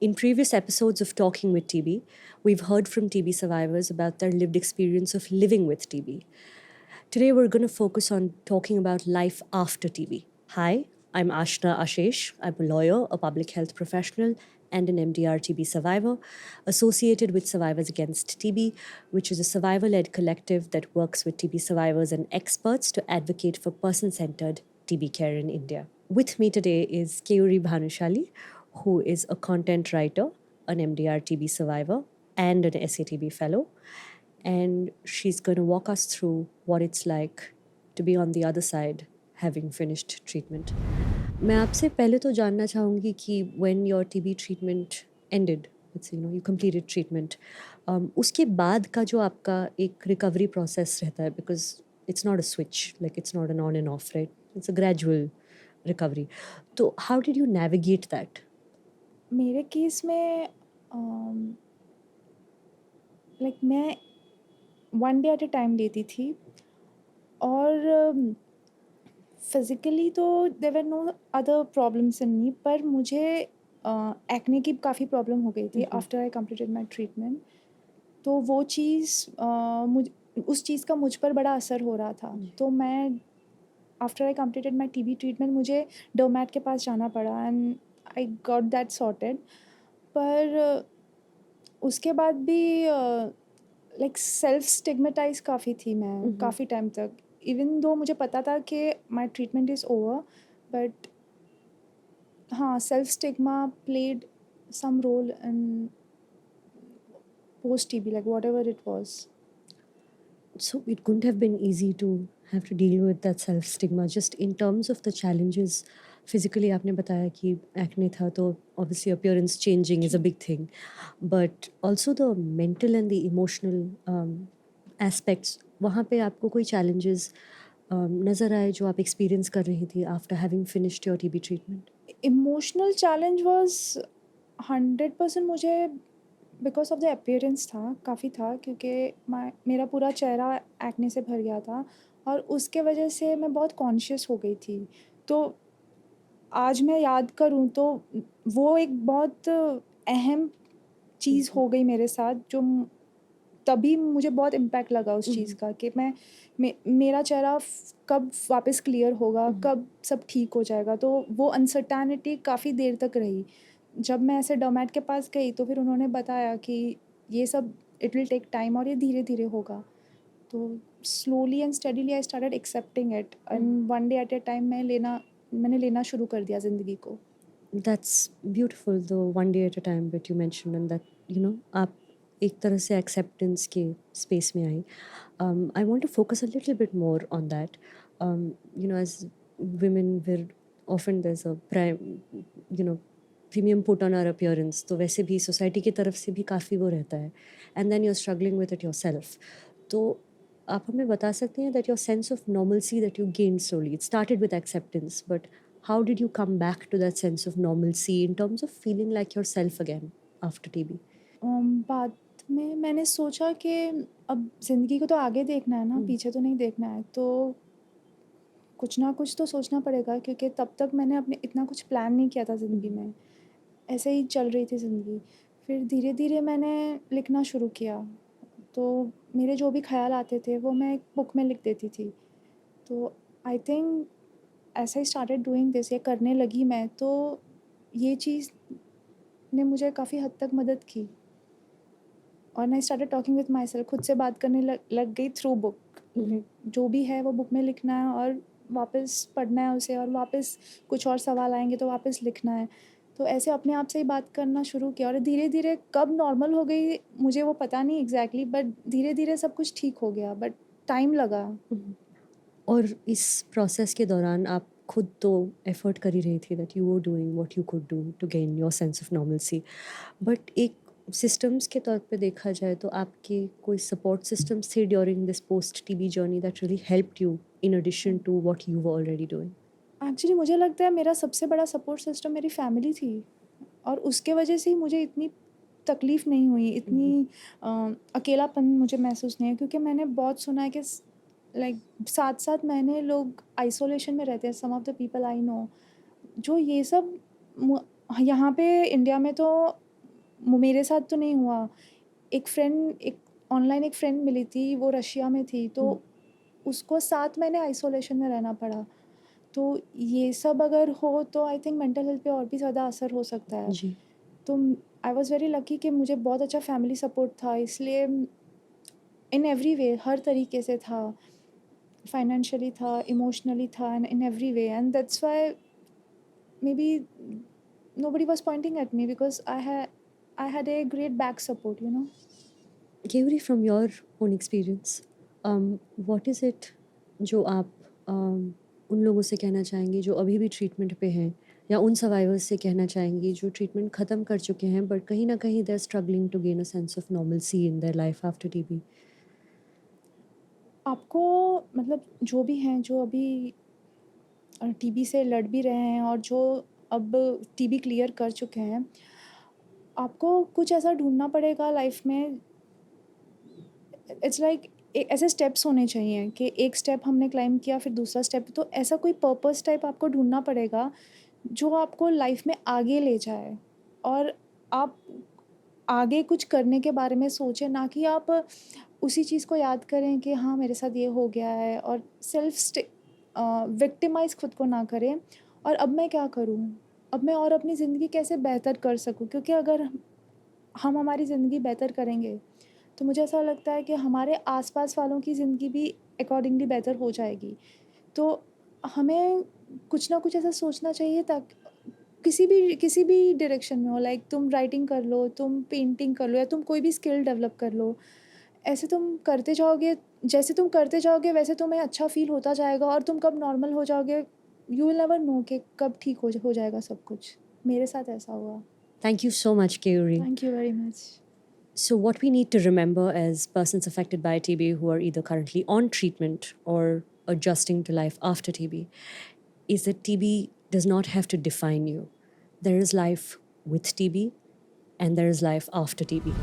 In previous episodes of Talking with TB, we've heard from TB survivors about their lived experience of living with TB. Today, we're going to focus on talking about life after TB. Hi, I'm Ashna Ashish. I'm a lawyer, a public health professional, and an MDR TB survivor associated with Survivors Against TB, which is a survivor led collective that works with TB survivors and experts to advocate for person centered TB care in India. With me today is Keuri Bhanushali, who is a content writer, an MDR TB survivor, and an SATB fellow. And she's going to walk us through what it's like to be on the other side having finished treatment. मैं आपसे पहले तो जानना चाहूँगी कि when your TB treatment ended, you completed treatment, उसके बाद का जो आपका एक recovery process रहता है, because it's not a switch, like it's not an on and off, right? It's a gradual recovery. So how did you navigate that? मेरे case में लाइक मैं one day at a time लेती थी और physically तो there were no other problems in me, पर मुझे acne की काफ़ी प्रॉब्लम हो गई थी after I completed my treatment. तो वो चीज़ उस चीज़ का मुझ पर बड़ा असर हो रहा था। तो मैं after I completed my TB treatment मुझे डर्मैट के पास जाना पड़ा and I got that sorted. पर उसके बाद भी लाइक सेल्फ स्टिग्मेटाइज काफ़ी थी मैं काफ़ी टाइम तक, इवन दो मुझे पता था कि my treatment is over, but हाँ, self stigma played some role in post TB, like whatever it was. So it couldn't have been easy to have to deal with that self stigma just in terms of the challenges physically. आपने बताया कि acne था, तो obviously appearance changing is a big thing, but also the mental and the emotional aspects, वहाँ पे आपको कोई challenges नज़र आए जो आप experience कर रही थी after having finished your TB treatment? Emotional challenge was 100% मुझे बिकॉज ऑफ द अपीयरेंस था, काफ़ी था, क्योंकि मेरा पूरा चेहरा एक्ने से भर गया था और उसके वजह से मैं बहुत कॉन्शियस हो गई थी। तो आज मैं याद करूँ तो वो एक बहुत अहम चीज़ हो गई मेरे साथ, जो तभी मुझे बहुत इम्पैक्ट लगा उस चीज़ का कि मेरा चेहरा कब वापस क्लियर होगा, कब सब ठीक हो जाएगा। तो वो अनसर्टेनिटी काफ़ी देर तक रही। जब मैं ऐसे डर्मैट के पास गई तो फिर उन्होंने बताया कि ये सब इट विल टेक टाइम और ये धीरे-धीरे होगा। तो slowly and steadily I started accepting it and one day at a time मैंने लेना शुरू कर दिया ज़िंदगी को। That's beautiful, the one day at a time that you mentioned, and that आप एक तरह से acceptance के space में आई. I want to focus a little bit more on that. As women, we're often there's a premium put on our appearance. तो वैसे भी society की तरफ से भी काफ़ी वो रहता है, and then you're struggling with it yourself. तो आप हमें बता सकते हैं that your sense of normalcy that you gained slowly, it started with acceptance, but how did you come back to that sense of normalcy in terms of feeling like yourself again after TB? बाद में मैंने सोचा कि अब ज़िंदगी को तो आगे देखना है ना, पीछे तो नहीं देखना है। तो कुछ ना कुछ तो सोचना पड़ेगा, क्योंकि तब तक मैंने अपने इतना कुछ प्लान नहीं किया था ज़िंदगी में। ऐसे ही चल रही थी ज़िंदगी। फिर धीरे-धीरे मैंने लिखना शुरू किया। तो मेरे जो भी ख़्याल आते थे वो मैं एक बुक में लिख देती थी। तो I think as I started doing this, ये करने लगी मैं, तो ये चीज़ ने मुझे काफ़ी हद तक मदद की। और I started talking with my self, खुद से बात करने लग गई थ्रू बुक। जो भी है वो बुक में लिखना है और वापस पढ़ना है उसे, और वापस कुछ और सवाल आएँगे तो वापस लिखना है। तो ऐसे अपने आप से ही बात करना शुरू किया और धीरे-धीरे कब नॉर्मल हो गई मुझे वो पता नहीं एग्ज़ैक्टली, बट धीरे-धीरे सब कुछ ठीक हो गया, बट टाइम लगा। और इस प्रोसेस के दौरान आप खुद तो एफर्ट कर ही रही थी that you were doing what you could do to gain your sense of normalcy, but एक सिस्टम्स के तौर पे देखा जाए तो आपके कोई सपोर्ट सिस्टम्स थे during this post TB journey that really helped you in addition to what you were already doing? Actually मुझे लगता है मेरा सबसे बड़ा सपोर्ट सिस्टम मेरी फैमिली थी, और उसके वजह से ही मुझे इतनी तकलीफ़ नहीं हुई, इतनी अकेलापन मुझे महसूस नहीं है, क्योंकि मैंने बहुत सुना है कि लाइक 7-7 महीने लोग आइसोलेशन में रहते हैं, some of the people I know, जो ये सब यहाँ पे इंडिया में तो मेरे साथ तो नहीं हुआ। एक ऑनलाइन एक फ्रेंड मिली थी, वो रशिया में थी, तो उसको 7 महीने आइसोलेशन में रहना पड़ा। तो ये सब अगर हो तो आई थिंक मेंटल हेल्थ पे और भी ज़्यादा असर हो सकता है। जी। तो आई वाज़ वेरी लकी कि मुझे बहुत अच्छा फैमिली सपोर्ट था, इसलिए इन एवरी वे हर तरीके से था, फाइनेंशियली था, इमोशनली था, and in every way, and that's why may be nobody was pointing at me because I had a great back support, you know. Query from your own experience, what is it जो आप उन लोगों से कहना चाहेंगी जो अभी भी ट्रीटमेंट पे हैं, या उन सर्वाइवर्स से कहना चाहेंगी जो ट्रीटमेंट ख़त्म कर चुके हैं बट कहीं ना कहीं they are struggling to gain a sense of normalcy in their life after TB? आपको मतलब जो भी हैं, जो अभी टीबी से लड़ भी रहे हैं और जो अब टीबी क्लियर कर चुके हैं, आपको कुछ ऐसा ढूँढना पड़ेगा लाइफ में। इट्स लाइक ऐसे स्टेप्स होने चाहिए कि एक स्टेप हमने क्लाइंब किया, फिर दूसरा स्टेप, तो ऐसा कोई पर्पस टाइप आपको ढूँढना पड़ेगा, जो आपको लाइफ में आगे ले जाए और आप आगे कुछ करने के बारे में सोचें, ना कि आप उसी चीज़ को याद करें कि हाँ, मेरे साथ ये हो गया है, और विक्टिमाइज़ खुद को ना करें। और अब मैं क्या करूँ? अब मैं और अपनी ज़िंदगी कैसे बेहतर कर सकूँ? क्योंकि अगर हम हमारी ज़िंदगी बेहतर करेंगे, तो मुझे ऐसा लगता है कि हमारे आस-पास वालों की ज़िंदगी भी अकॉर्डिंगली बेहतर हो जाएगी। तो हमें कुछ ना कुछ ऐसा सोचना चाहिए, ताकि किसी भी डायरेक्शन में हो, लाइक तुम राइटिंग कर लो, तुम पेंटिंग कर लो, या तुम कोई भी स्किल डेवलप कर लो। ऐसे तुम करते जाओगे, जैसे तुम करते जाओगे वैसे तुम्हें अच्छा फ़ील होता जाएगा, और तुम कब नॉर्मल हो जाओगे, यू विल नेवर नो कि कब ठीक हो जाएगा सब कुछ। मेरे साथ ऐसा हुआ। Thank you so much query. Thank you very much. So, what we need to remember as persons affected by TB who are either currently on treatment or adjusting to life after TB is that TB does not have to define you. There is life with TB and there is life after TB.